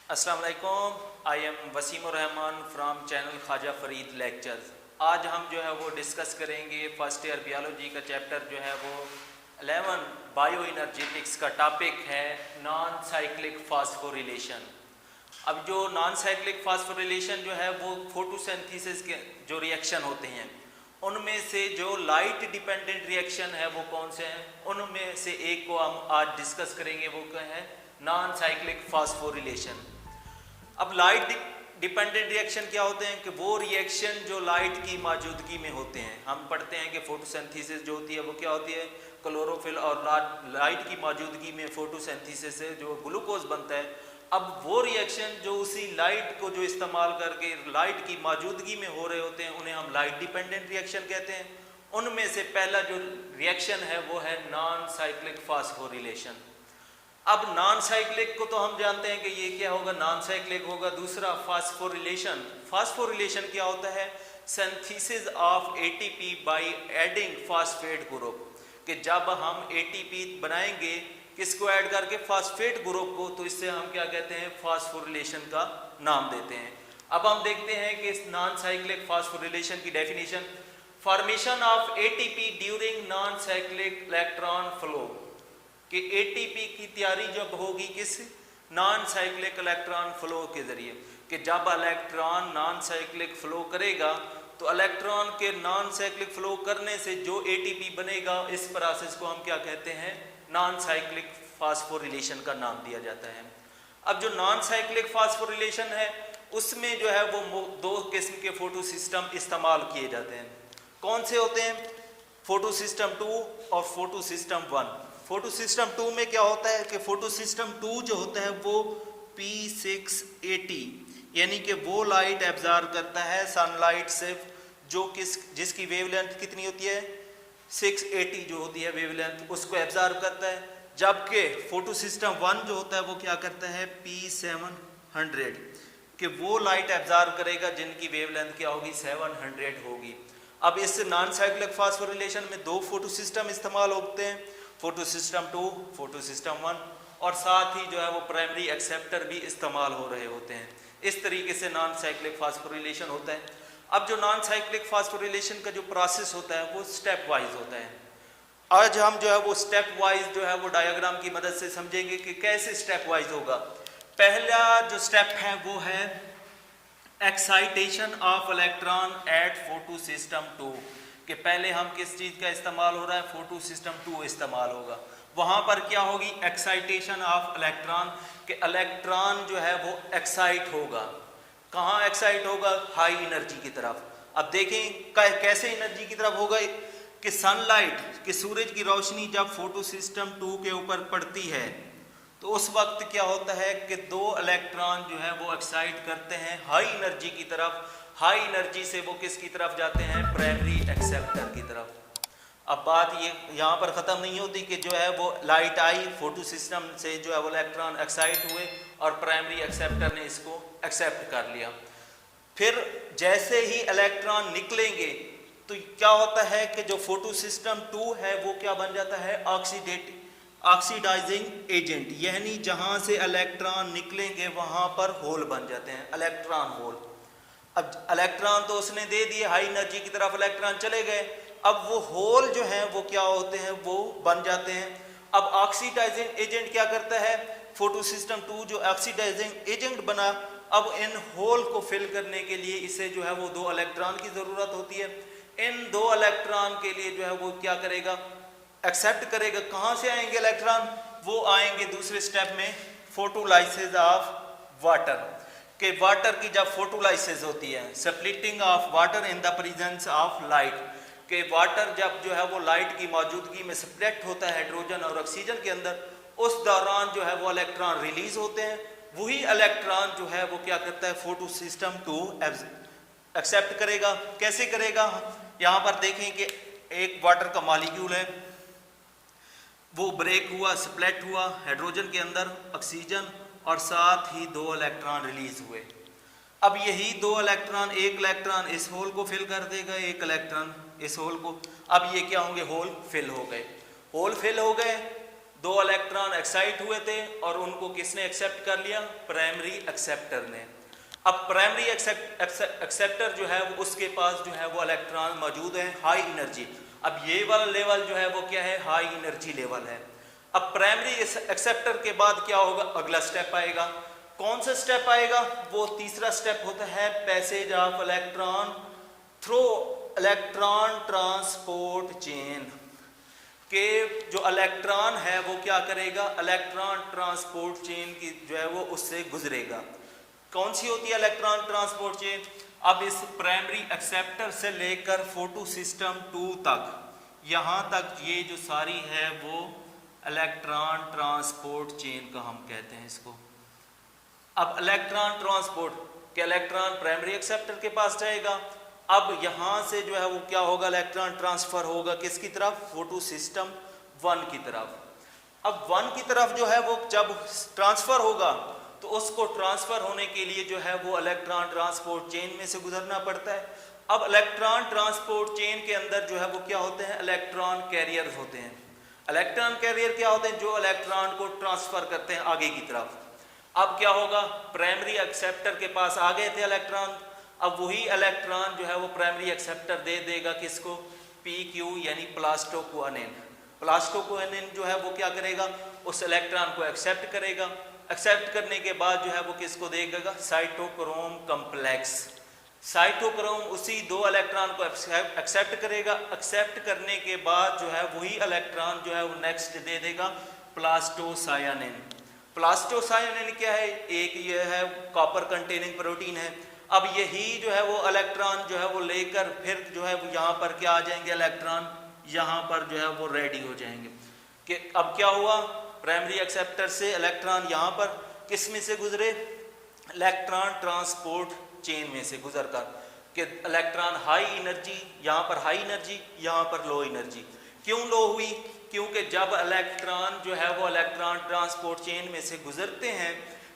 अस्सलाम वालेकुम। I am Wasim Rahman from channel Khwaja Farid lectures. आज हम जो है वो डिस्कस करेंगे फर्स्ट ईयर बियोलॉजी का चैप्टर जो है वो 11 बायो एनर्जेटिक्स का टॉपिक है नॉन साइक्लिक फास्फोरिलेशन। अब जो नॉन साइक्लिक फास्फोरिलेशन जो है वो फोटोसिंथेसिस के जो रिएक्शन होते हैं उनमें से जो लाइट डिपेंडेंट रिएक्शन है वो कौन से हैं, उनमें से एक को हम आज डिस्कस करेंगे, वो क्या है नॉन साइक्लिक फास्फोरिलेशन। अब लाइट डिपेंडेंट रिएक्शन क्या होते हैं कि वो रिएक्शन जो लाइट की मौजूदगी में होते हैं। हम पढ़ते हैं कि फोटोसिंथेसिस जो होती है वो क्या होती है, क्लोरोफिल और लाइट की मौजूदगी में फोटोसिंथेसिस से जो ग्लूकोज बनता है। अब वो रिएक्शन जो उसी लाइट को जो इस्तेमाल करके लाइट की मौजूदगी में हो रहे होते हैं उन्हें हम लाइट डिपेंडेंट रिएक्शन कहते हैं। उनमें से पहला जो रिएक्शन है वो है नॉन साइक्लिक फास्फोरिलेशन। अब नॉन साइक्लिक को तो हम जानते हैं कि ये क्या होगा, नॉन साइक्लिक होगा। दूसरा फास्फोरिलेशन। फास्फोरिलेशन क्या होता है, synthesis of ATP by adding phosphate group. कि जब हम एटीपी बनाएंगे किसको ऐड करके, फास्फेट ग्रुप को, तो इससे हम क्या कहते हैं फास्फोरिलेशन का नाम देते हैं। अब हम देखते हैं कि इस नॉन साइक्लिक फास्फोरिलेशन की definition, formation of ATP during non cyclic electron flow. कि एटीपी की तैयारी जब होगी किस नॉन साइक्लिक इलेक्ट्रॉन फ्लो के जरिए, कि जब इलेक्ट्रॉन नॉन साइक्लिक फ्लो करेगा तो इलेक्ट्रॉन के नॉन साइक्लिक फ्लो करने से जो एटीपी बनेगा, इस प्रोसेस को हम क्या कहते हैं नॉन साइक्लिक फास्फोरिलेशन का नाम दिया जाता है। अब जो नॉन साइक्लिक फास्फोरिलेशन है उसमें जो है वो दो किस्म के फोटो सिस्टम इस्तेमाल किए जाते हैं। कौन से होते हैं, फोटो सिस्टम 2 और फोटो सिस्टम 1। फोटो सिस्टम 2 में क्या होता है कि फोटो सिस्टम 2 जो होता है वो P680 यानी कि वो लाइट एब्जॉर्ब करता है सनलाइट से जो जिसकी वेवलेंथ कितनी होती है 680 जो होती है वेवलेंथ, उसको एब्जॉर्ब करता है। जबकि फोटो सिस्टम 1 जो होता है वो क्या करता है P700 कि वो लाइट एब्जॉर्ब करेगा जिनकी वेवलेंथ क्या होगी 700 होगी। अब इस नॉन साइक्लिक फास्फोरिलेशन में दो फोटो सिस्टम इस्तेमाल होते हैं, फोटो सिस्टम 2, फोटो सिस्टम 1, और साथ ही जो है वो प्राइमरी एक्सेप्टर भी इस्तेमाल हो रहे होते हैं। इस तरीके से नॉन साइक्लिक फास्फोरिलेशन होता है। अब जो नॉन साइक्लिक फास्फोरिलेशन का जो प्रोसेस होता है वो स्टेप वाइज होता है। आज हम जो है वो स्टेप वाइज जो है वो डायग्राम की मदद से समझेंगे कि कैसे स्टेप वाइज होगा। पहला जो स्टेप है वो है excitation of electron at photosystem 2। कि पहले हम किस चीज़ का इस्तेमाल हो रहा है, फोटो सिस्टम 2 इस्तेमाल होगा। वहाँ पर क्या होगी एक्साइटेशन ऑफ इलेक्ट्रॉन, कि इलेक्ट्रॉन जो है वो एक्साइट होगा। कहाँ एक्साइट होगा, हाई एनर्जी की तरफ। अब देखें कैसे एनर्जी की तरफ होगा, कि सनलाइट कि सूरज की रोशनी जब फोटो सिस्टम 2 के ऊपर पड़ती है तो उस वक्त क्या होता है कि दो इलेक्ट्रॉन जो है वो एक्साइट करते हैं हाई एनर्जी की तरफ। हाई एनर्जी से वो किसकी तरफ जाते हैं, प्राइमरी एक्सेप्टर की तरफ। अब बात ये यहाँ पर ख़त्म नहीं होती कि जो है वो लाइट आई फोटो सिस्टम से, जो है वो इलेक्ट्रॉन एक्साइट हुए और प्राइमरी एक्सेप्टर ने इसको एक्सेप्ट कर लिया। फिर जैसे ही इलेक्ट्रॉन निकलेंगे तो क्या होता है कि जो फोटो सिस्टम 2 है वो क्या बन जाता है ऑक्सीडाइजिंग एजेंट, यानी जहाँ से इलेक्ट्रॉन निकलेंगे वहाँ पर होल बन जाते हैं, इलेक्ट्रॉन होल। अब इलेक्ट्रॉन तो उसने दे दिए, हाई एनर्जी की तरफ इलेक्ट्रॉन चले गए। अब वो होल जो हैं वो क्या होते हैं, वो बन जाते हैं। अब ऑक्सीडाइजिंग एजेंट क्या करता है, फोटो सिस्टम 2 जो ऑक्सीडाइजिंग एजेंट बना, अब इन होल को फिल करने के लिए इसे जो है वो 2 इलेक्ट्रॉन की ज़रूरत होती है। इन 2 इलेक्ट्रॉन के लिए जो है वो क्या करेगा, एक्सेप्ट करेगा। कहाँ से आएंगे इलेक्ट्रॉन, वो आएंगे दूसरे स्टेप में फोटोलाइसिस ऑफ वाटर। कि वाटर की जब फोटोलाइसिस होती है, splitting of water in the presence of light, कि वाटर जब जो है वो लाइट की मौजूदगी में स्प्लिट होता है हाइड्रोजन और ऑक्सीजन के अंदर, उस दौरान जो है वो इलेक्ट्रॉन रिलीज होते हैं। वही इलेक्ट्रॉन जो है वो क्या करता है, फोटो सिस्टम 2 एक्सेप्ट करेगा। कैसे करेगा, यहाँ पर देखें कि एक वाटर का मॉलिक्यूल है, वो ब्रेक हुआ, स्प्लिट हुआ हाइड्रोजन के अंदर ऑक्सीजन, और साथ ही 2 इलेक्ट्रॉन रिलीज हुए। अब यही 2 इलेक्ट्रॉन, एक इलेक्ट्रॉन इस होल को फिल कर देगा, एक इलेक्ट्रॉन इस होल को। अब ये क्या होंगे, होल फिल हो गए। होल फिल हो गए, दो इलेक्ट्रॉन एक्साइट हुए थे और उनको किसने एक्सेप्ट कर लिया? प्राइमरी एक्सेप्टर ने। अब प्राइमरी एक्सेप्टर जो है वो उसके पास जो है वो इलेक्ट्रॉन मौजूद है हाई एनर्जी। अब ये वाला लेवल जो है वो क्या है? हाई एनर्जी लेवल है। अब प्राइमरी एक्सेप्टर के बाद क्या होगा? अगला स्टेप आएगा। कौन सा स्टेप आएगा? वो तीसरा स्टेप होता है passage of electron through electron transport chain. के जो इलेक्ट्रॉन है वो क्या करेगा? इलेक्ट्रॉन ट्रांसपोर्ट चेन की जो है वो उससे गुजरेगा। कौन सी होती है इलेक्ट्रॉन ट्रांसपोर्ट चेन? अब इस प्राइमरी एक्सेप्टर से लेकर फोटो सिस्टम 2 तक, यहाँ तक ये जो सारी है वो इलेक्ट्रॉन ट्रांसपोर्ट चेन का हम कहते हैं इसको। अब इलेक्ट्रॉन ट्रांसपोर्ट के इलेक्ट्रॉन प्राइमरी एक्सेप्टर के पास जाएगा। अब यहाँ से जो है वो क्या होगा? इलेक्ट्रॉन ट्रांसफर होगा किसकी तरफ? फोटो सिस्टम 1 की तरफ। अब 1 की तरफ जो है वो जब ट्रांसफर होगा तो उसको ट्रांसफर होने के लिए जो है वो इलेक्ट्रॉन ट्रांसपोर्ट चेन में से गुजरना पड़ता है। अब इलेक्ट्रॉन ट्रांसपोर्ट चेन के अंदर जो है वो क्या होते हैं? इलेक्ट्रॉन कैरियर होते हैं। इलेक्ट्रॉन कैरियर क्या होते हैं? जो इलेक्ट्रॉन को ट्रांसफर करते हैं आगे की तरफ। अब क्या होगा? प्राइमरी एक्सेप्टर के पास आ गए थे इलेक्ट्रॉन, अब वही इलेक्ट्रॉन जो है वो प्राइमरी एक्सेप्टर दे देगा किसको? PQ यानी प्लास्टोक्वानिन। प्लास्टोक्वानिन जो है वो क्या करेगा? उस इलेक्ट्रॉन को एक्सेप्ट करेगा। एक्सेप्ट करने के बाद जो है वो किसको देगा? Cytochrome complex. साइटोक्रोम उसी दो इलेक्ट्रॉन को एक्सेप्ट करेगा। एक्सेप्ट करने के बाद जो है वही इलेक्ट्रॉन जो है वो नेक्स्ट दे देगा प्लास्टोसायानिन। प्लास्टोसायानिन क्या है? एक ये है कॉपर कंटेनिंग प्रोटीन है। अब यही जो है वो इलेक्ट्रॉन जो है वो लेकर फिर जो है वो यहाँ पर क्या आ जाएंगे? इलेक्ट्रॉन यहाँ पर जो है वो रेडी हो जाएंगे। कि अब क्या हुआ? प्राइमरी एक्सेप्टर से इलेक्ट्रॉन यहाँ पर किस में से गुजरे? इलेक्ट्रॉन ट्रांसपोर्ट चेन में से गुजर कर कि इलेक्ट्रॉन हाई एनर्जी, यहाँ पर हाई एनर्जी, यहाँ पर लो एनर्जी। क्यों लो हुई? क्योंकि जब इलेक्ट्रॉन जो है वो इलेक्ट्रॉन ट्रांसपोर्ट चेन में से गुजरते हैं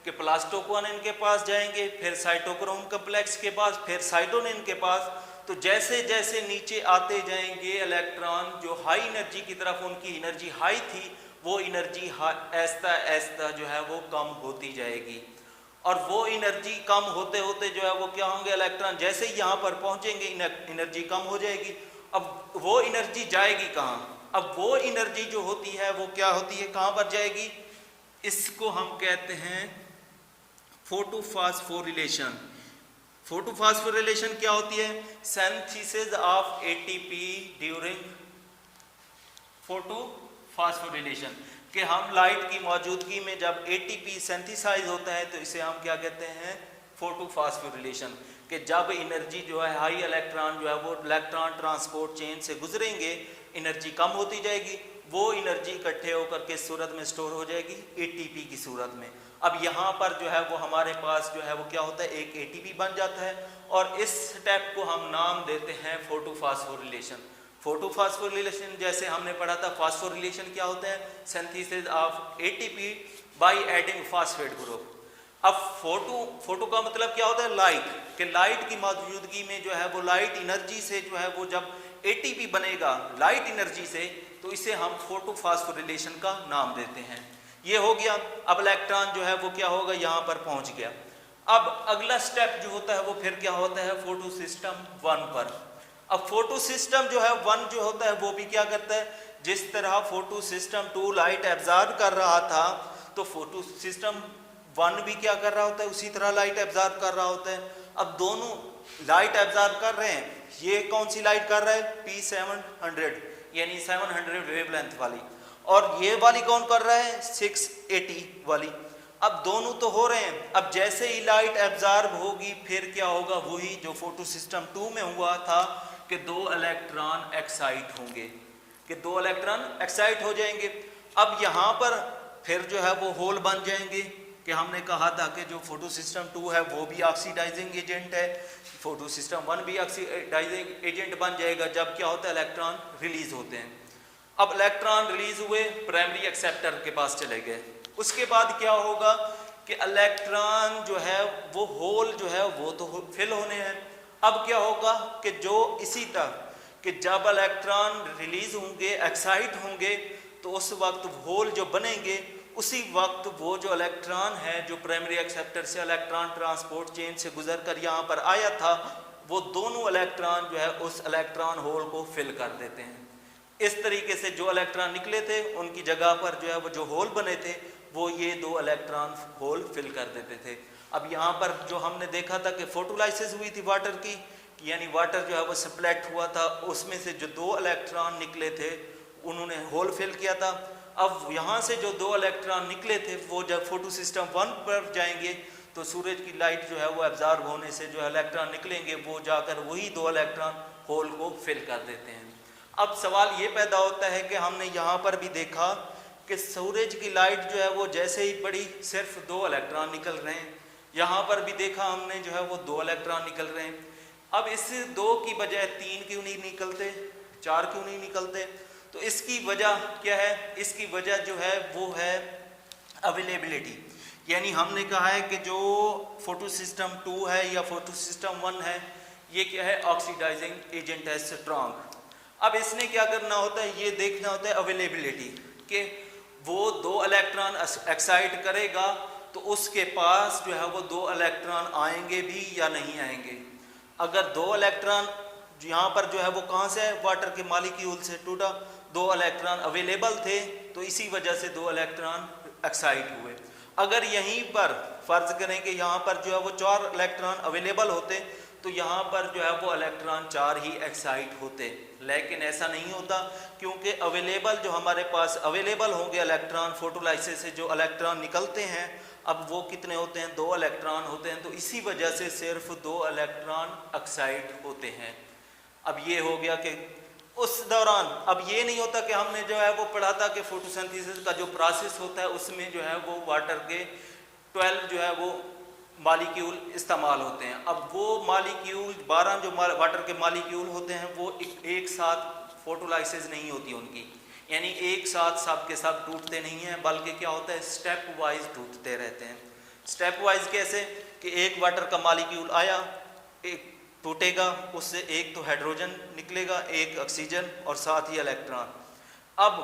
कि प्लास्टोक्वानिन के पास जाएंगे, फिर साइटोक्रोम कम्प्लेक्स के पास, फिर साइटोनिन के पास, तो जैसे जैसे नीचे आते जाएंगे इलेक्ट्रॉन जो हाई एनर्जी की तरफ उनकी एनर्जी हाई थी, वो एनर्जी ऐसा ऐसा जो है वो कम होती जाएगी। और वो एनर्जी कम होते होते जो है वो क्या होंगे? इलेक्ट्रॉन जैसे ही यहाँ पर पहुँचेंगे एनर्जी कम हो जाएगी। अब वो एनर्जी जाएगी कहाँ? अब वो एनर्जी जो होती है वो क्या होती है? कहाँ पर जाएगी? इसको हम कहते हैं फोटोफॉस्फोरिलेशन। फोटोफॉस्फोरिलेशन क्या होती है? Synthesis of ATP during photophosphorylation. कि हम लाइट की मौजूदगी में जब ATP सिंथेसाइज होता है तो इसे हम क्या कहते हैं? फोटोफॉस्फोरिलेशन। कि जब एनर्जी जो है हाई इलेक्ट्रॉन जो है वो इलेक्ट्रॉन ट्रांसपोर्ट चेन से गुजरेंगे, एनर्जी कम होती जाएगी, वो एनर्जी इकट्ठे होकर किस सूरत में स्टोर हो जाएगी? ATP की सूरत में। अब यहाँ पर जो है वो हमारे पास जो है वो क्या होता है? एक ATP बन जाता है और इस स्टेप को हम नाम देते हैं फोटोफॉस्फोरिलेशन। फोटोफॉस्फोरिलेशन जैसे हमने पढ़ा था, फॉस्फोरिलेशन क्या होता है? Synthesis of ATP by adding phosphate group. अब फोटो का मतलब क्या होता है? लाइट। कि लाइट की मौजूदगी में जो है वो लाइट एनर्जी से जो है वो जब ATP बनेगा लाइट एनर्जी से, तो इसे हम फोटोफॉस्फोरिलेशन का नाम देते हैं। ये हो गया। अब इलेक्ट्रॉन जो है वो क्या होगा? यहाँ पर पहुँच गया। अब अगला स्टेप जो होता है वो फिर क्या होता है? फोटो सिस्टम 1 पर। अब फोटो सिस्टम जो है 1 जो होता है वो भी क्या करता है? जिस तरह फोटो सिस्टम 2 लाइट एब्जॉर्ब कर रहा था, तो फोटो सिस्टम 1 भी क्या कर रहा होता है? उसी तरह लाइट एब्जॉर्ब कर रहा होता है। अब दोनों लाइट एब्जॉर्ब कर रहे हैं। ये कौन सी लाइट कर रहा है? P700 यानी 700 वेवलेंथ वाली, और ये वाली कौन कर रहा है? 680 वाली। अब दोनों तो हो रहे हैं। अब जैसे ही लाइट एब्जॉर्ब होगी फिर क्या होगा? वही जो फोटो सिस्टम 2 में हुआ था कि 2 इलेक्ट्रॉन एक्साइट होंगे, कि 2 इलेक्ट्रॉन एक्साइट हो जाएंगे। अब यहाँ पर फिर जो है वो होल बन जाएंगे। कि हमने कहा था कि जो फोटो सिस्टम 2 है वो भी ऑक्सीडाइजिंग एजेंट है, फोटो सिस्टम 1 भी ऑक्सीडाइजिंग एजेंट बन जाएगा जब क्या होता है? इलेक्ट्रॉन रिलीज होते हैं। अब इलेक्ट्रॉन रिलीज हुए, प्राइमरी एक्सेप्टर के पास चले गए। उसके बाद क्या होगा कि इलेक्ट्रॉन जो है वो होल जो है वो तो फिल होने हैं। अब क्या होगा कि जो इसी तरह कि जब इलेक्ट्रॉन रिलीज होंगे, एक्साइट होंगे, तो उस वक्त होल जो बनेंगे उसी वक्त वो जो इलेक्ट्रॉन है जो प्राइमरी एक्सेप्टर से इलेक्ट्रॉन ट्रांसपोर्ट चेन से गुजर कर यहाँ पर आया था, वो दोनों इलेक्ट्रॉन जो है उस इलेक्ट्रॉन होल को फिल कर देते हैं। इस तरीके से जो इलेक्ट्रॉन निकले थे उनकी जगह पर जो है वो जो होल बने थे वो ये दो इलेक्ट्रॉन होल फिल कर देते थे। अब यहाँ पर जो हमने देखा था कि फोटोलाइसिस हुई थी वाटर की, यानी वाटर जो है वो स्प्लिट हुआ था, उसमें से जो दो इलेक्ट्रॉन निकले थे उन्होंने होल फिल किया था। अब यहाँ से जो दो इलेक्ट्रॉन निकले थे वो जब फोटो सिस्टम 1 पर जाएंगे तो सूरज की लाइट जो है वो एब्जॉर्ब होने से जो इलेक्ट्रॉन निकलेंगे वो जाकर वही दो इलेक्ट्रॉन होल को फिल कर देते हैं। अब सवाल ये पैदा होता है कि हमने यहाँ पर भी देखा कि सूरज की लाइट जो है वो जैसे ही पड़ी सिर्फ दो इलेक्ट्रॉन निकल रहे हैं, यहाँ पर भी देखा हमने जो है वो दो इलेक्ट्रॉन निकल रहे हैं। अब इस दो की बजाय 3 क्यों नहीं निकलते, 4 क्यों नहीं निकलते? तो इसकी वजह क्या है? इसकी वजह जो है वो है अवेलेबिलिटी। यानी हमने कहा है कि जो फोटो सिस्टम 2 है या फोटो सिस्टम 1 है ये क्या है, ऑक्सीडाइजिंग एजेंट है स्ट्रॉन्ग। अब इसने क्या करना होता है, ये देखना होता है अवेलेबिलिटी कि वो दो इलेक्ट्रॉन एक्साइट करेगा तो उसके पास जो है वो दो इलेक्ट्रॉन आएंगे भी या नहीं आएंगे। अगर दो इलेक्ट्रॉन यहाँ पर जो है वो कहाँ से है, वाटर के मॉलिक्यूल से टूटा, दो इलेक्ट्रॉन अवेलेबल थे तो इसी वजह से दो इलेक्ट्रॉन एक्साइट हुए। अगर यहीं पर फर्ज करें कि यहाँ पर जो है वो 4 इलेक्ट्रॉन अवेलेबल होते तो यहाँ पर जो है वो इलेक्ट्रॉन 4 ही एक्साइट होते, लेकिन ऐसा नहीं होता क्योंकि अवेलेबल जो हमारे पास अवेलेबल होंगे इलेक्ट्रॉन फोटोलाइसिस से जो इलेक्ट्रॉन निकलते हैं, अब वो कितने होते हैं, 2 इलेक्ट्रॉन होते हैं, तो इसी वजह से सिर्फ 2 इलेक्ट्रॉन एक्साइट होते हैं। अब ये हो गया कि उस दौरान अब ये नहीं होता कि हमने जो है वो पढ़ा था कि फोटोसिंथेसिस का जो प्रोसेस होता है उसमें जो है वो वाटर के 12 जो है वो मॉलिक्यूल इस्तेमाल होते हैं। अब वो मॉलिक्यूल 12 जो वाटर के मॉलिक्यूल होते हैं वो एक साथ फोटोलाइसिस नहीं होती उनकी, यानी एक साथ सब के सब टूटते नहीं हैं, बल्कि क्या होता है स्टेप वाइज टूटते रहते हैं। स्टेप वाइज कैसे कि एक वाटर का मॉलिक्यूल आया, एक टूटेगा, उससे एक तो हाइड्रोजन निकलेगा, एक ऑक्सीजन और साथ ही इलेक्ट्रॉन। अब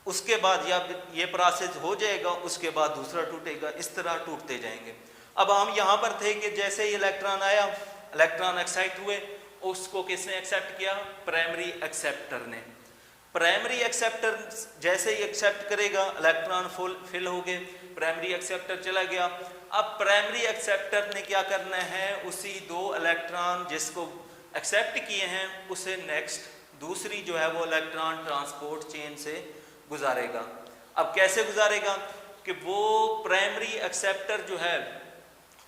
उसके बाद या ये प्रोसेस हो जाएगा, उसके बाद दूसरा टूटेगा, इस तरह टूटते जाएंगे। अब हम यहाँ पर थे कि जैसे ही इलेक्ट्रॉन आया, इलेक्ट्रॉन एक्साइट हुए, उसको किसने एक्सेप्ट किया, प्राइमरी एक्सेप्टर ने। प्राइमरी एक्सेप्टर जैसे ही एक्सेप्ट करेगा इलेक्ट्रॉन फिल हो गए, प्राइमरी एक्सेप्टर चला गया। अब प्राइमरी एक्सेप्टर ने क्या करना है, उसी 2 इलेक्ट्रॉन जिसको एक्सेप्ट किए हैं उसे नेक्स्ट दूसरी जो है वो इलेक्ट्रॉन ट्रांसपोर्ट चेन से गुजारेगा। अब कैसे गुजारेगा कि वो प्राइमरी एक्सेप्टर जो है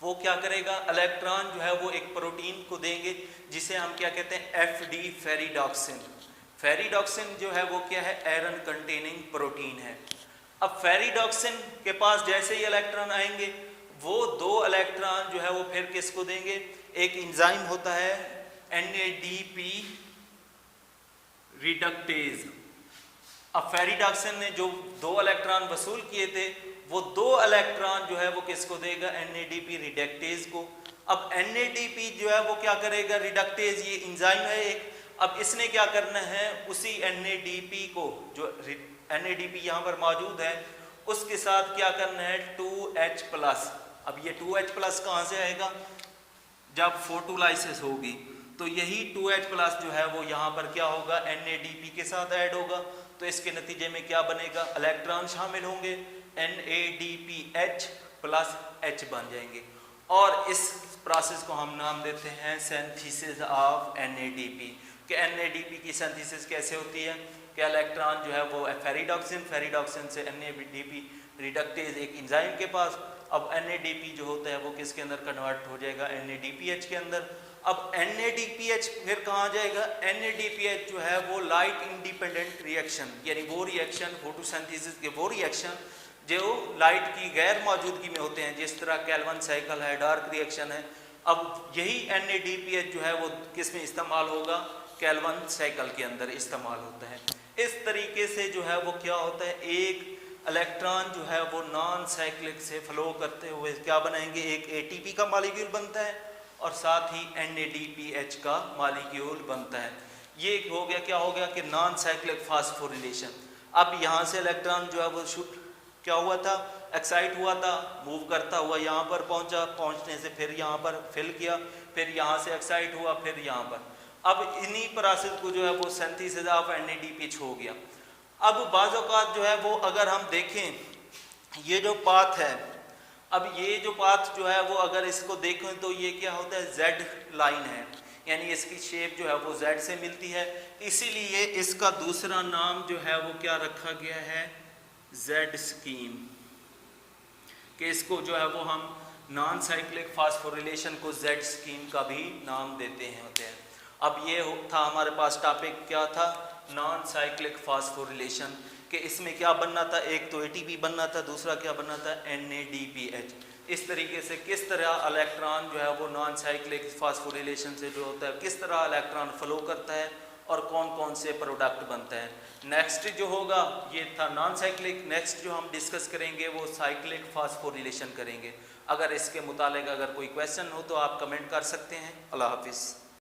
वो क्या करेगा, इलेक्ट्रॉन जो है वो एक प्रोटीन को देंगे जिसे हम क्या कहते हैं, FD फेरिडॉक्सिन। फेरिडॉक्सिन जो है वो क्या है, आयरन कंटेनिंग प्रोटीन है। अब फेरिडॉक्सिन के पास जैसे ही इलेक्ट्रॉन आएंगे वो 2 इलेक्ट्रॉन जो है वो फिर किसको देंगे, एक एंजाइम होता है NADP रिडक्टेज। अब फेरिडॉक्सिन ने जो 2 इलेक्ट्रॉन वसूल किए थे वो 2 इलेक्ट्रॉन जो है वो किसको देगा, NADP रिडक्टेज को। अब NADP जो है वो क्या करेगा, रिडक्टेज ये एंजाइम है एक, अब इसने क्या करना है, उसी NADP को जो NADP यहाँ पर मौजूद है उसके साथ क्या करना है 2H+। अब ये 2H+ कहाँ से आएगा, जब फोटोलाइसिस होगी तो यही 2H+ जो है वो यहाँ पर क्या होगा, NADP के साथ ऐड होगा, तो इसके नतीजे में क्या बनेगा, इलेक्ट्रॉन शामिल होंगे, NADPH प्लस H बन जाएंगे। और इस प्रोसेस को हम नाम देते हैं सिंथेसिस ऑफ NADP। कि NADP की सिंथेसिस कैसे होती है कि इलेक्ट्रॉन जो है वो फेरिडॉक्सिन से NADP रिडक्टेज एक एंजाइम के पास, अब NADP जो होता है वो किसके अंदर कन्वर्ट हो जाएगा, NADPH के अंदर। अब NADPH फिर कहाँ जाएगा, NADPH जो है वो लाइट इंडिपेंडेंट रिएक्शन, यानी वो रिएक्शन फोटोसिंथेसिस के वो रिएक्शन जो लाइट की गैर मौजूदगी में होते हैं, जिस तरह केल्विन साइकिल है, डार्क रिएक्शन है। अब यही NADPH जो है वो किस में इस्तेमाल होगा, केल्विन साइकिल के अंदर इस्तेमाल होता है। इस तरीके से जो है वो क्या होता है, एक इलेक्ट्रॉन जो है वो नॉन साइक्लिक से फ्लो करते हुए क्या बनाएंगे, एक ATP का मॉलिक्यूल बनता है और साथ ही NADPH का मॉलिक्यूल बनता है। ये हो गया, क्या हो गया कि नॉन साइक्लिक फास्फोरिलेशन। अब यहाँ से इलेक्ट्रॉन जो है वो क्या हुआ था, एक्साइट हुआ था, मूव करता हुआ यहाँ पर पहुँचा, पहुँचने से फिर यहाँ पर फिल किया, फिर यहाँ से एक्साइट हुआ, फिर यहाँ पर। अब इन्हीं प्रोसेस को जो है वो सिंथेसिस ऑफ NADPH हो गया। अब बाज़ औक़ात जो है वो अगर हम देखें ये जो पाथ है, अब ये जो पाथ जो है वो अगर इसको देखें तो ये क्या होता है, जेड लाइन है, यानी इसकी शेप जो है वो जेड से मिलती है, इसीलिए इसका दूसरा नाम जो है वो क्या रखा गया है, जेड स्कीम, कि इसको जो है वो हम नॉन साइक्लिक फास्फोरिलेशन को जेड स्कीम का भी नाम देते हैं होते हैं। अब ये था हमारे पास टॉपिक क्या था, नॉन साइक्लिक फास्फोरिलेशन, कि इसमें क्या बनना था, एक तो ATP बनना था, दूसरा क्या बनना था, NADPH। इस तरीके से किस तरह इलेक्ट्रॉन जो है वो नॉन साइक्लिक फास्फोरिलेशन से जो होता है किस तरह इलेक्ट्रॉन फ्लो करता है और कौन कौन से प्रोडक्ट बनते हैं। नेक्स्ट जो होगा ये था नॉन साइक्लिक, नेक्स्ट जो हम डिस्कस करेंगे वो साइक्लिक फास्फोरिलेशन करेंगे। अगर इसके मुतालिक अगर कोई क्वेश्चन हो तो आप कमेंट कर सकते हैं। अल्लाह हाफिज़।